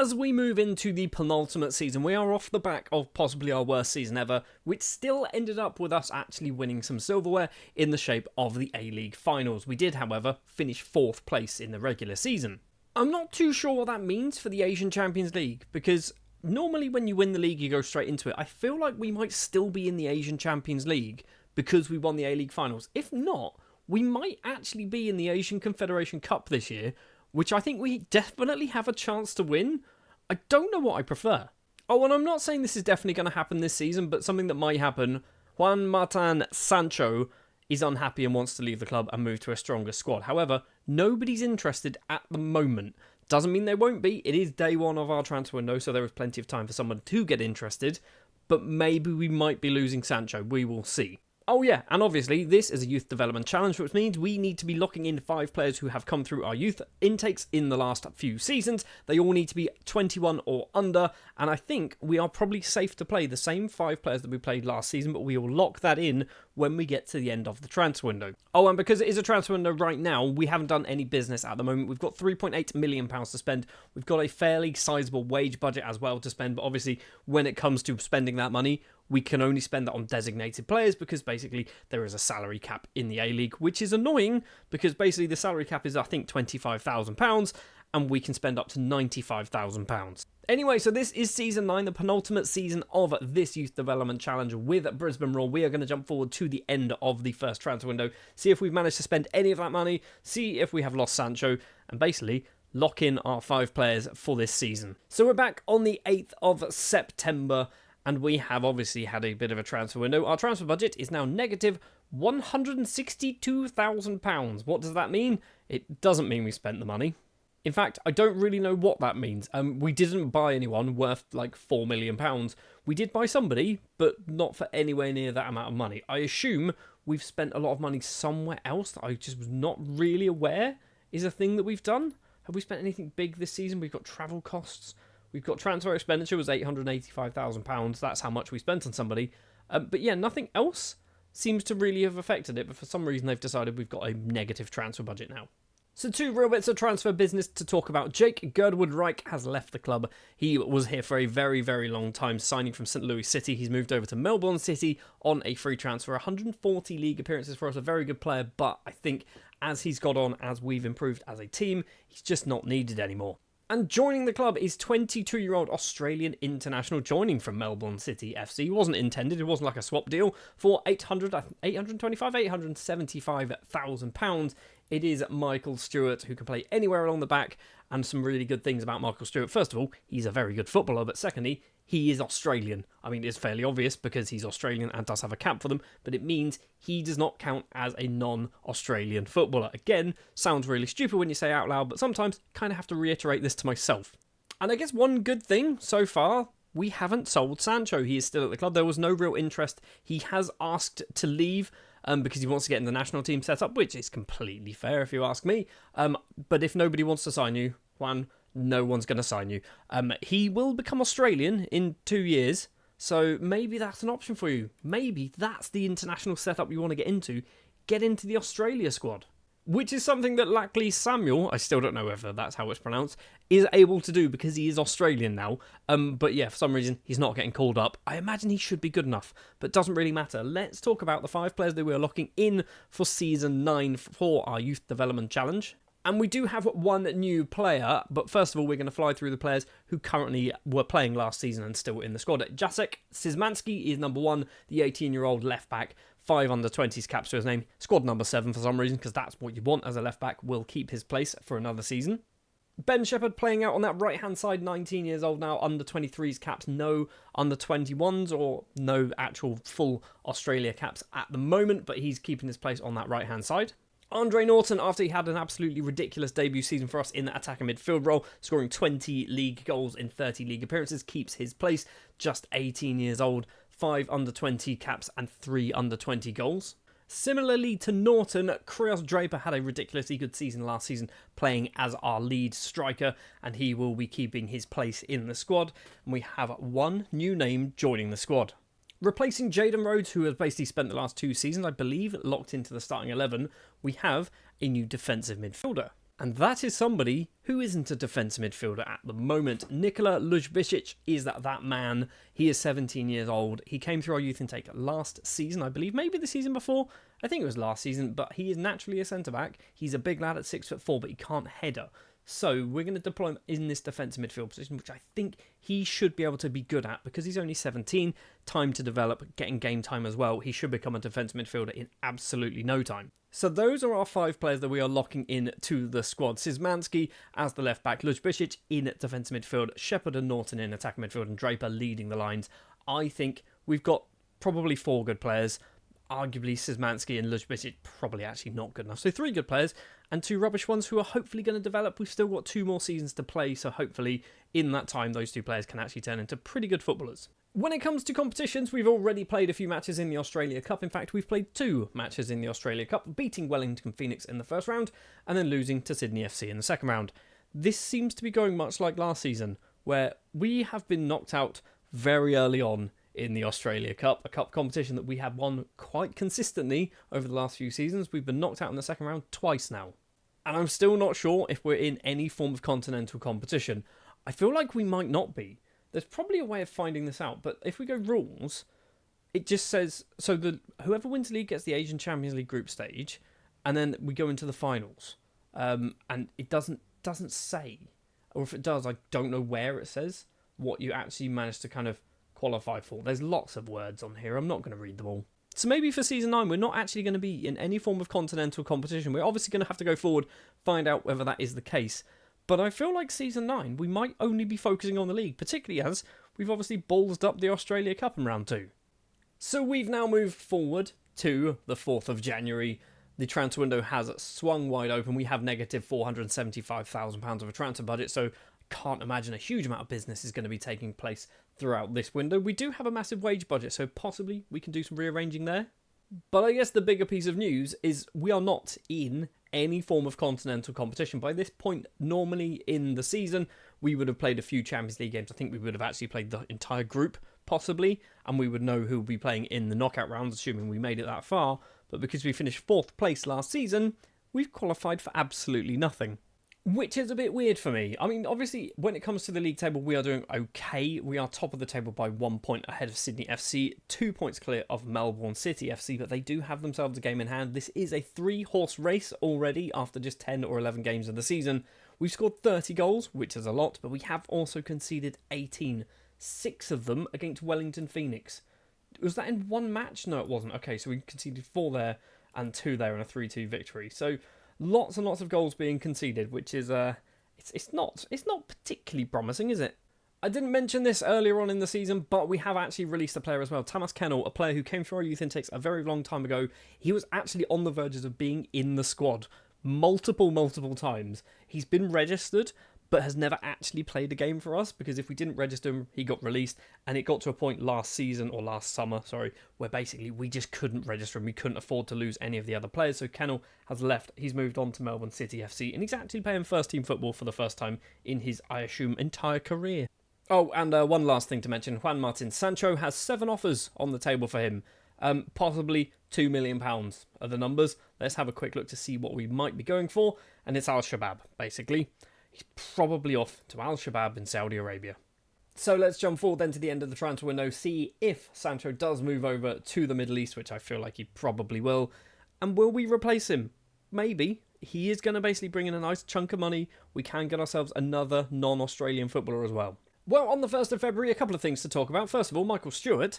As we move into the penultimate season, we are off the back of possibly our worst season ever, which still ended up with us actually winning some silverware in the shape of the A-League finals. We did, however, finish 4th place in the regular season. I'm not too sure what that means for the Asian Champions League, because normally when you win the league, you go straight into it. I feel like we might still be in the Asian Champions League because we won the A-League finals. If not, we might actually be in the Asian Confederation Cup this year, which I think we definitely have a chance to win. I don't know what I prefer. Oh, and I'm not saying this is definitely going to happen this season, but something that might happen. Juan Martin Sancho is unhappy and wants to leave the club and move to a stronger squad. However, nobody's interested at the moment. Doesn't mean they won't be. It is day one of our transfer window, so there is plenty of time for someone to get interested. But maybe we might be losing Sancho. We will see. Oh yeah, and obviously this is a youth development challenge, which means we need to be locking in 5 players who have come through our youth intakes in the last few seasons. They all need to be 21 or under, and I think we are probably safe to play the same 5 players that we played last season, but we will lock that in when we get to the end of the transfer window. Oh, and because it is a transfer window right now, we haven't done any business at the moment. We've got £3.8 million to spend. We've got a fairly sizable wage budget as well to spend, but obviously when it comes to spending that money, we can only spend that on designated players because basically there is a salary cap in the A-League, which is annoying because basically the salary cap is, I think, £25,000 and we can spend up to £95,000. Anyway, so this is Season 9, the penultimate season of this Youth Development Challenge with Brisbane Roar. We are going to jump forward to the end of the first transfer window, see if we've managed to spend any of that money, see if we have lost Sancho, and basically lock in our 5 players for this season. So we're back on the 8th of September, and we have obviously had a bit of a transfer window. Our transfer budget is now negative £162,000. What does that mean? It doesn't mean we spent the money. In fact, I don't really know what that means. We didn't buy anyone worth like £4 million. We did buy somebody, but not for anywhere near that amount of money. I assume we've spent a lot of money somewhere else that I just was not really aware is a thing that we've done. Have we spent anything big this season? We've got travel costs. We've got transfer expenditure was £885,000. That's how much we spent on somebody. But yeah, nothing else seems to really have affected it. But for some reason, they've decided we've got a negative transfer budget now. So 2 real bits of transfer business to talk about. Jake Girdwood-Reich has left the club. He was here for a very, very long time, signing from St. Louis City. He's moved over to Melbourne City on a free transfer. 140 league appearances for us, a very good player. But I think as he's got on, as we've improved as a team, he's just not needed anymore. And joining the club is 22-year-old Australian international joining from Melbourne City FC. It wasn't intended, it wasn't like a swap deal, for £875,000. It is Michael Stewart, who can play anywhere along the back, and some really good things about Michael Stewart. First of all, he's a very good footballer, but secondly, he is Australian. I mean, it's fairly obvious because he's Australian and does have a cap for them, but it means he does not count as a non-Australian footballer. Again, sounds really stupid when you say it out loud, but sometimes I kind of have to reiterate this to myself. And I guess one good thing so far, we haven't sold Sancho. He is still at the club. There was no real interest. He has asked to leave because he wants to get in the national team set up, which is completely fair if you ask me. But if nobody wants to sign you, Juan, no one's going to sign you. He will become Australian in 2 years, so maybe that's an option for you. Maybe that's the international setup you want to get into. Get into the Australia squad. Which is something that Lackley Samuel, I still don't know whether that's how it's pronounced, is able to do because he is Australian now. But yeah, for some reason, he's not getting called up. I imagine he should be good enough, but doesn't really matter. Let's talk about the 5 players that we are locking in for Season 9 for our Youth Development Challenge. And we do have 1 new player, but first of all, we're going to fly through the players who currently were playing last season and still in the squad. Jacek Szymanski is number 1, the 18-year-old left-back, 5 under-20s caps to his name. Squad number 7 for some reason, because that's what you want as a left-back, will keep his place for another season. Ben Shepherd playing out on that right-hand side, 19 years old now, under-23s caps, no under-21s or no actual full Australia caps at the moment, but he's keeping his place on that right-hand side. Andre Norton, after he had an absolutely ridiculous debut season for us in the attack and midfield role, scoring 20 league goals in 30 league appearances, keeps his place, just 18 years old, 5 under-20 caps and 3 under-20 goals. Similarly to Norton, Krios Draper had a ridiculously good season last season, playing as our lead striker, and he will be keeping his place in the squad. And we have 1 new name joining the squad. Replacing Jaden Rhodes, who has basically spent the last 2 seasons, I believe, locked into the starting 11, we have a new defensive midfielder. And that is somebody who isn't a defensive midfielder at the moment. Nikola Lujbicic is that man. He is 17 years old. He came through our youth intake last season, I believe. Maybe the season before. I think it was last season. But he is naturally a centre-back. He's a big lad at 6'4", but he can't header. So we're going to deploy him in this defensive midfield position, which I think he should be able to be good at because he's only 17. Time to develop, getting game time as well. He should become a defensive midfielder in absolutely no time. So those are our 5 players that we are locking in to the squad. Szymanski as the left back, Lujbicic in defensive midfield, Shepherd and Norton in attacking midfield, and Draper leading the lines. I think we've got probably 4 good players. Arguably Szymanski and Lujbicic probably actually not good enough. So 3 good players and 2 rubbish ones who are hopefully going to develop. We've still got 2 more seasons to play, so hopefully in that time those 2 players can actually turn into pretty good footballers. When it comes to competitions, we've already played a few matches in the Australia Cup. In fact, we've played 2 matches in the Australia Cup, beating Wellington Phoenix in the first round and then losing to Sydney FC in the second round. This seems to be going much like last season, where we have been knocked out very early on in the Australia Cup, a cup competition that we have won quite consistently over the last few seasons. We've been knocked out in the second round twice now. And I'm still not sure if we're in any form of continental competition. I feel like we might not be. There's probably a way of finding this out, but if we go rules, it just says, so whoever wins the league gets the Asian Champions League group stage, and then we go into the finals. And it doesn't say, or if it does, I don't know where it says what you actually managed to kind of qualify for. There's lots of words on here. I'm not going to read them all. So maybe for Season 9, we're not actually going to be in any form of continental competition. We're obviously going to have to go forward, find out whether that is the case. But I feel like Season 9, we might only be focusing on the league, particularly as we've obviously ballsed up the Australia Cup in round 2. So we've now moved forward to the 4th of January. The transfer window has swung wide open. We have negative £475,000 of a transfer budget, so can't imagine a huge amount of business is going to be taking place throughout this window. We do have a massive wage budget, so possibly we can do some rearranging there. But I guess the bigger piece of news is we are not in any form of continental competition. By this point, normally in the season, we would have played a few Champions League games. I think we would have actually played the entire group, possibly, and we would know who will be playing in the knockout rounds, assuming we made it that far. But because we finished 4th place last season, we've qualified for absolutely nothing. Which is a bit weird for me. I mean, obviously, when it comes to the league table, we are doing okay. We are top of the table by 1 point ahead of Sydney FC, 2 points clear of Melbourne City FC, but they do have themselves a game in hand. This is a 3-horse race already after just 10 or 11 games of the season. We've scored 30 goals, which is a lot, but we have also conceded 18, 6 of them against Wellington Phoenix. Was that in one match? No, it wasn't. Okay, so we conceded 4 there and 2 there in a 3-2 victory. So lots and lots of goals being conceded, which is it's not particularly promising, is it? I didn't mention this earlier on in the season, but we have actually released a player as well. Tamas Kennel, a player who came through our youth intakes a very long time ago. He was actually on the verges of being in the squad multiple times. He's been registered, but has never actually played a game for us, because if we didn't register him, he got released, and it got to a point last summer, where basically we just couldn't register him. We couldn't afford to lose any of the other players, so Kennel has left. He's moved on to Melbourne City FC, and he's actually playing first-team football for the first time in his, I assume, entire career. Oh, and one last thing to mention. Juan Martin Sancho has 7 offers on the table for him. Possibly £2 million are the numbers. Let's have a quick look to see what we might be going for, and it's Al-Shabaab, basically. He's probably off to Al-Shabaab in Saudi Arabia. So let's jump forward then to the end of the transfer window, see if Sancho does move over to the Middle East, which I feel like he probably will. And will we replace him? Maybe. He is going to basically bring in a nice chunk of money. We can get ourselves another non-Australian footballer as well. Well, on the 1st of February, a couple of things to talk about. First of all, Michael Stewart,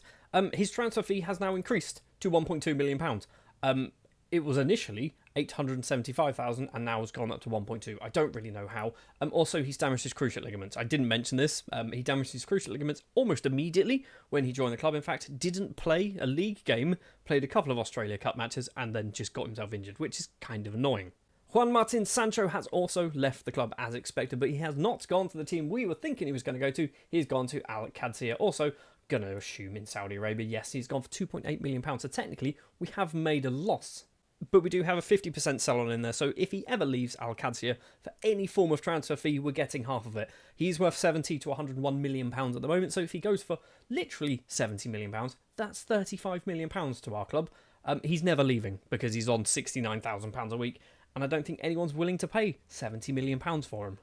his transfer fee has now increased to £1.2 million. It was initially 875,000 and now has gone up to 1.2. I don't really know how. Also, he's damaged his cruciate ligaments. I didn't mention this. He damaged his cruciate ligaments almost immediately when he joined the club. In fact, didn't play a league game, played a couple of Australia Cup matches, and then just got himself injured, which is kind of annoying. Juan Martin Sancho has also left the club as expected, but he has not gone to the team we were thinking he was going to go to. He's gone to Al Qadsiya. Also, going to assume in Saudi Arabia. Yes, he's gone for £2.8 million. So technically, we have made a loss. But we do have a 50% sell-on in there, so if he ever leaves Al Qadsiya for any form of transfer fee, we're getting half of it. He's worth £70 to £101 million at the moment, so if he goes for literally £70 million, that's £35 million to our club. He's never leaving, because he's on £69,000 a week, and I don't think anyone's willing to pay £70 million for him.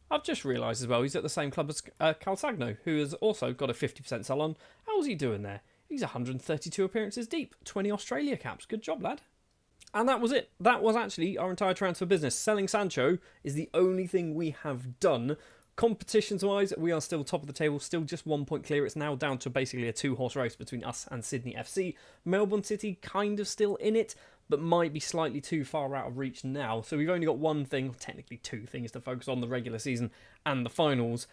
I've just realised as well, he's at the same club as Calzagno, who has also got a 50% sell-on. How's he doing there? He's 132 appearances deep, 20 Australia caps. Good job, lad. And that was it. That was actually our entire transfer business. Selling Sancho is the only thing we have done. Competitions-wise, we are still top of the table, still just 1 point clear. It's now down to basically a 2-horse race between us and Sydney FC. Melbourne City kind of still in it, but might be slightly too far out of reach now. So we've only got one thing, technically two things, to focus on: the regular season and the finals.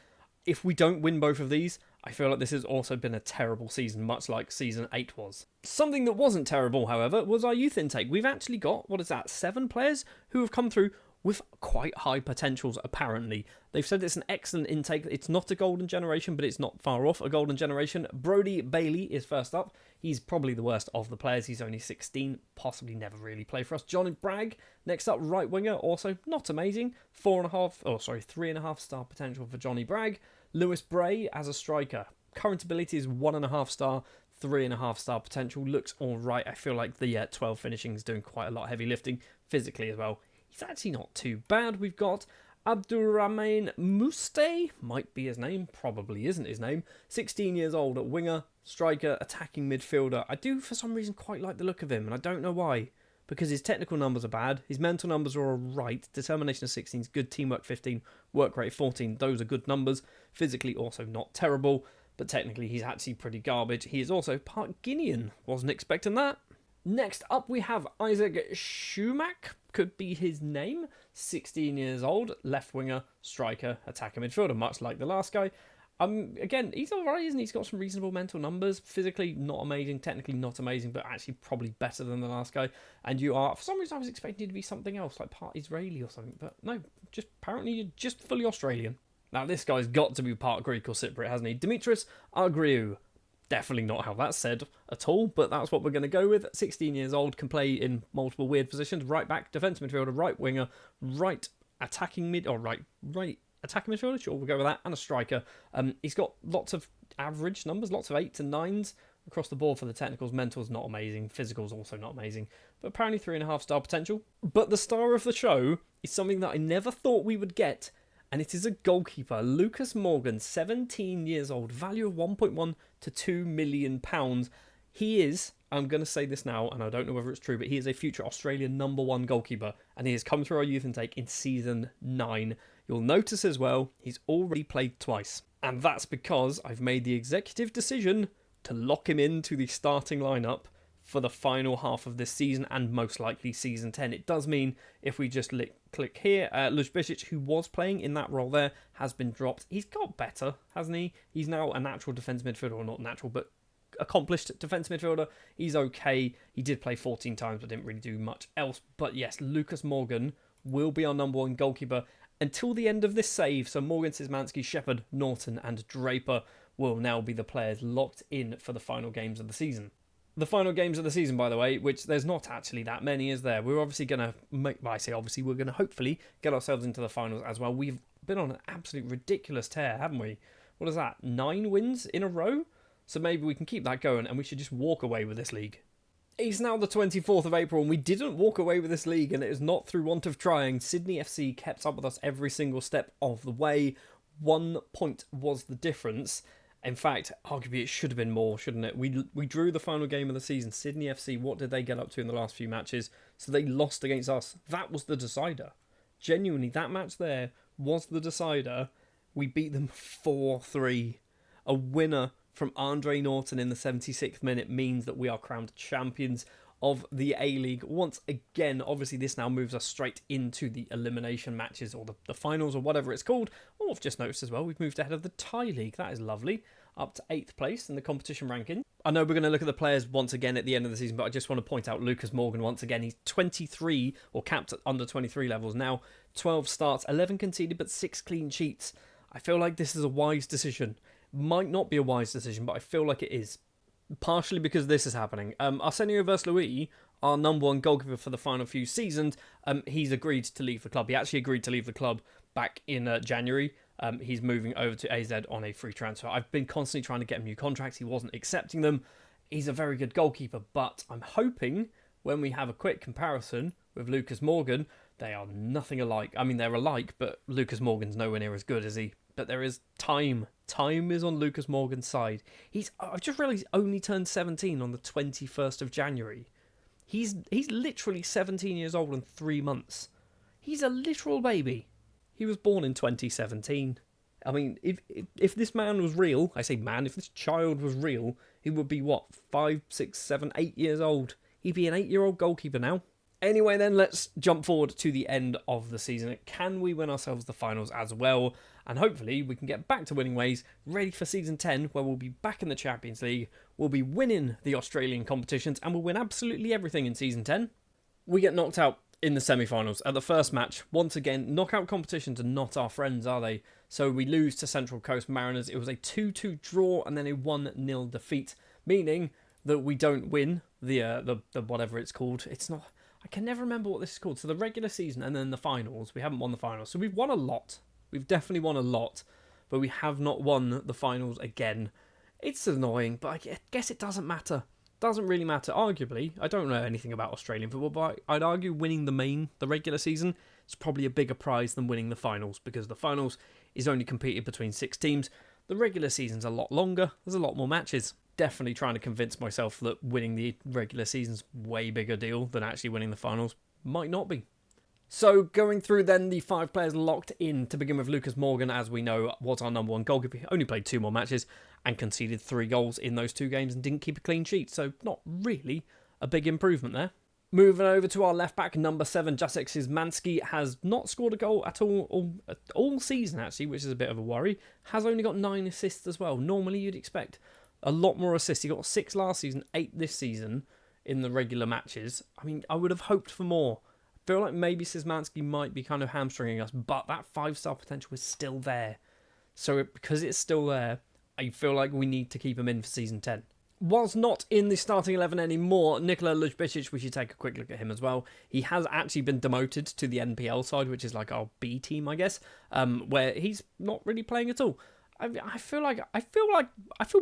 If we don't win both of these, I feel like this has also been a terrible season, much like Season 8 was. Something that wasn't terrible, however, was our youth intake. We've actually got, 7 players who have come through with quite high potentials, apparently. They've said it's an excellent intake. It's not a golden generation, but it's not far off a golden generation. Brody Bailey is first up. He's probably the worst of the players. He's only 16, possibly never really play for us. Johnny Bragg, next up, right winger, also not amazing. 3.5 star potential for Johnny Bragg. Lewis Bray as a striker. Current ability is 1.5 star, 3.5 star potential. Looks all right. I feel like the 12 finishing is doing quite a lot of heavy lifting physically as well. He's actually not too bad. We've got Abdurrahman Muste, might be his name, probably isn't his name. 16 years old at winger, striker, attacking midfielder. I do, for some reason, quite like the look of him, and I don't know why. Because his technical numbers are bad, his mental numbers are alright, determination of 16 is good, teamwork 15, work rate 14, those are good numbers. Physically also not terrible, but technically he's actually pretty garbage. He is also part Guinean, wasn't expecting that. Next up we have Isaac Schumack, could be his name, 16 years old, left winger, striker, attacker midfielder, much like the last guy. Again, he's alright, isn't he? He's got some reasonable mental numbers. Physically, not amazing. Technically, not amazing, but actually probably better than the last guy. And you are, for some reason, I was expecting you to be something else, like part Israeli or something. But no, just apparently you're just fully Australian. Now, this guy's got to be part Greek or Cypriot, hasn't he? Dimitris Argriou. Definitely not how that's said at all, but that's what we're going to go with. 16 years old, can play in multiple weird positions. Right back, defence midfielder, right winger, right attacking mid, or right attacking midfielder, sure, we'll go with that, and a striker. He's got lots of average numbers, lots of 8s and 9s across the board for the technicals. Mental's not amazing, physical's also not amazing, but apparently 3.5 star potential. But the star of the show is something that I never thought we would get, and it is a goalkeeper, Lucas Morgan, 17 years old, value of 1.1 to £2 million. He is, I'm going to say this now, and I don't know whether it's true, but he is a future Australian #1 goalkeeper, and he has come through our youth intake in Season 9. You'll notice as well, he's already played twice. And that's because I've made the executive decision to lock him into the starting lineup for the final half of this season and most likely Season 10. It does mean if we just click here, Lujbicic, who was playing in that role there, has been dropped. He's got better, hasn't he? He's now a natural defence midfielder, or not natural, but accomplished defence midfielder. He's okay. He did play 14 times, but didn't really do much else. But yes, Lucas Morgan will be our #1 goalkeeper until the end of this save. So Morgan, Szymanski, Shepherd, Norton and Draper will now be the players locked in for the final games of the season. The final games of the season, by the way, which there's not actually that many, is there? We're obviously going to we're going to hopefully get ourselves into the finals as well. We've been on an absolute ridiculous tear, haven't we? What is that? 9 wins in a row? So maybe we can keep that going and we should just walk away with this league. It's now the 24th of April and we didn't walk away with this league, and it is not through want of trying. Sydney FC kept up with us every single step of the way. 1 point was the difference. In fact, arguably it should have been more, shouldn't it? We drew the final game of the season. Sydney FC, what did they get up to in the last few matches? So they lost against us. That was the decider. Genuinely, that match there was the decider. We beat them 4-3. A winner from Andre Norton in the 76th minute means that we are crowned champions of the A-League once again. Obviously, this now moves us straight into the elimination matches, or the finals, or whatever it's called. Oh, I've just noticed as well, we've moved ahead of the Thai League. That is lovely. Up to 8th place in the competition ranking. I know we're going to look at the players once again at the end of the season, but I just want to point out Lucas Morgan once again. He's 23, or capped at under 23 levels now. 12 starts, 11 conceded, but 6 clean sheets. I feel like this is a wise decision. Might not be a wise decision, but I feel like it is. Partially because this is happening. Arsenio Versluis, our #1 goalkeeper for the final few seasons, he's agreed to leave the club. He actually agreed to leave the club back in January. He's moving over to AZ on a free transfer. I've been constantly trying to get him new contracts. He wasn't accepting them. He's a very good goalkeeper, but I'm hoping when we have a quick comparison with Lucas Morgan They are nothing alike. I mean, they're alike, but Lucas Morgan's nowhere near as good, is he? But there is time. Time is on Lucas Morgan's side. I've just realised he's only turned 17 on the 21st of January. He's literally 17 years old in 3 months. He's a literal baby. He was born in 2017. I mean, if this man was real, I say man, if this child was real, he would be, what, 5, 6, 7, 8 years old. He'd be an 8-year-old goalkeeper now. Anyway, then, let's jump forward to the end of the season. Can we win ourselves the finals as well? And hopefully we can get back to winning ways, ready for Season 10, where we'll be back in the Champions League, we'll be winning the Australian competitions, and we'll win absolutely everything in Season 10. We get knocked out in the semi-finals at the first match. Once again, knockout competitions are not our friends, are they? So we lose to Central Coast Mariners. It was a 2-2 draw and then a 1-0 defeat, meaning that we don't win the whatever it's called. It's not... I can never remember what this is called. So the regular season and then the finals. We haven't won the finals. So we've won a lot. We've definitely won a lot. But we have not won the finals again. It's annoying, but I guess it doesn't matter. Doesn't really matter. Arguably, I don't know anything about Australian football, but I'd argue winning the regular season is probably a bigger prize than winning the finals, because the finals is only competed between 6 teams. The regular season's a lot longer. There's a lot more matches. Definitely trying to convince myself that winning the regular season's way bigger deal than actually winning the finals. Might not be. So going through then the 5 players locked in, to begin with Lucas Morgan, as we know, was our number 1 goalkeeper. He only played 2 more matches and conceded 3 goals in those 2 games and didn't keep a clean sheet. So not really a big improvement there. Moving over to our left back, number 7, Jacek Szymanski, has not scored a goal at all season actually, which is a bit of a worry. Has only got 9 assists as well. Normally you'd expect a lot more assists. He got 6 last season, 8 this season in the regular matches. I mean, I would have hoped for more. I feel like maybe Szymanski might be kind of hamstringing us, but that 5-star potential is still there. So because it's still there, I feel like we need to keep him in for Season 10. Whilst not in the starting 11 anymore, Nikola Lubicic, we should take a quick look at him as well. He has actually been demoted to the NPL side, which is like our B team, I guess, where he's not really playing at all. I feel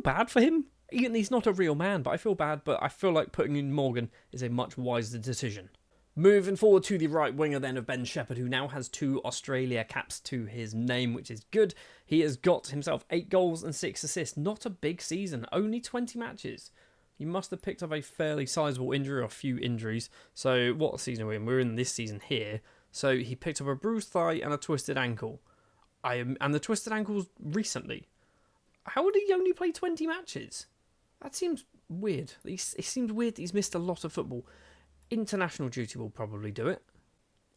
bad for him. He's not a real man, but I feel bad. But I feel like putting in Morgan is a much wiser decision. Moving forward to the right winger then of Ben Shepherd, who now has 2 Australia caps to his name, which is good. He has got himself 8 goals and 6 assists. Not a big season, only 20 matches. He must have picked up a fairly sizable injury or a few injuries. So what season are we in? We're in this season here. So he picked up a bruised thigh and a twisted ankle. And the twisted ankles recently. How would he only play 20 matches? That seems weird. It seems weird that he's missed a lot of football. International duty will probably do it.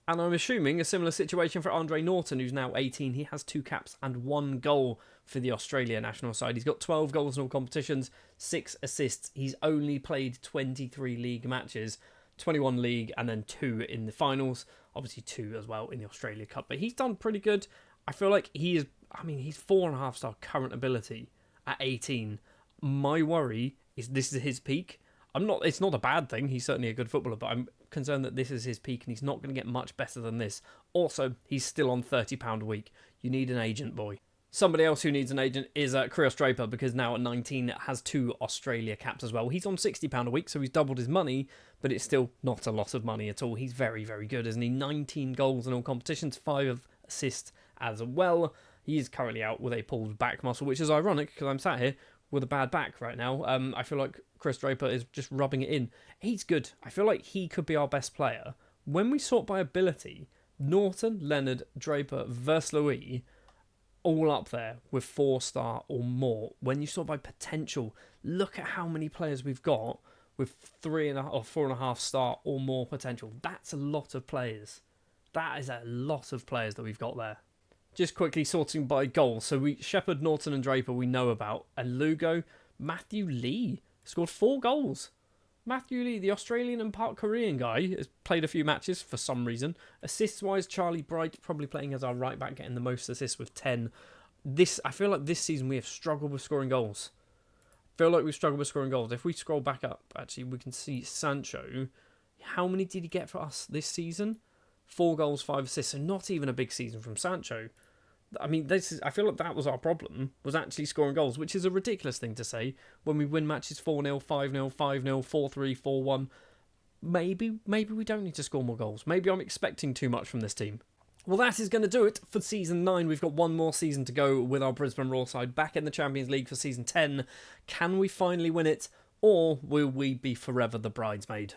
And I'm assuming a similar situation for Andre Norton, who's now 18. He has 2 caps and 1 goal for the Australia national side. He's got 12 goals in all competitions, 6 assists. He's only played 23 league matches, 21 league, and then 2 in the finals. Obviously 2 as well in the Australia Cup. But he's done pretty good. I feel like he's 4.5-star current ability at 18. My worry is this is his peak. It's not a bad thing. He's certainly a good footballer, but I'm concerned that this is his peak and he's not going to get much better than this. Also, he's still on £30 a week. You need an agent, boy. Somebody else who needs an agent is Krios Draper, because now at 19 has 2 Australia caps as well. He's on £60 a week, so he's doubled his money, but it's still not a lot of money at all. He's very, very good, isn't he? 19 goals in all competitions, 5 assists as well. He is currently out with a pulled back muscle, which is ironic because I'm sat here with a bad back right now. I feel like Krios Draper is just rubbing it in. He's good. I feel like he could be our best player. When we sort by ability, Norton, Leonard, Draper, Versluis, all up there with 4-star or more. When you sort by potential, look at how many players we've got with 3.5 or 4.5-star or more potential. That's a lot of players. That is a lot of players that we've got there. Just quickly sorting by goals. So Shepherd, Norton and Draper we know about. And Lugo, Matthew Lee scored 4 goals. Matthew Lee, the Australian and part Korean guy, has played a few matches for some reason. Assists-wise, Charlie Bright probably playing as our right back, getting the most assists with 10. I feel like this season we have struggled with scoring goals. If we scroll back up, actually, we can see Sancho. How many did he get for us this season? 4 goals, 5 assists, so not even a big season from Sancho. I mean, I feel like that was our problem, was actually scoring goals, which is a ridiculous thing to say when we win matches 4-0, 5-0, 5-0, 4-3, 4-1. maybe we don't need to score more goals. Maybe I'm expecting too much from this team. Well, that is going to do it for Season 9. We've got one more season to go with our Brisbane Roar side back in the Champions League for Season 10. Can we finally win it, or will we be forever the bridesmaid?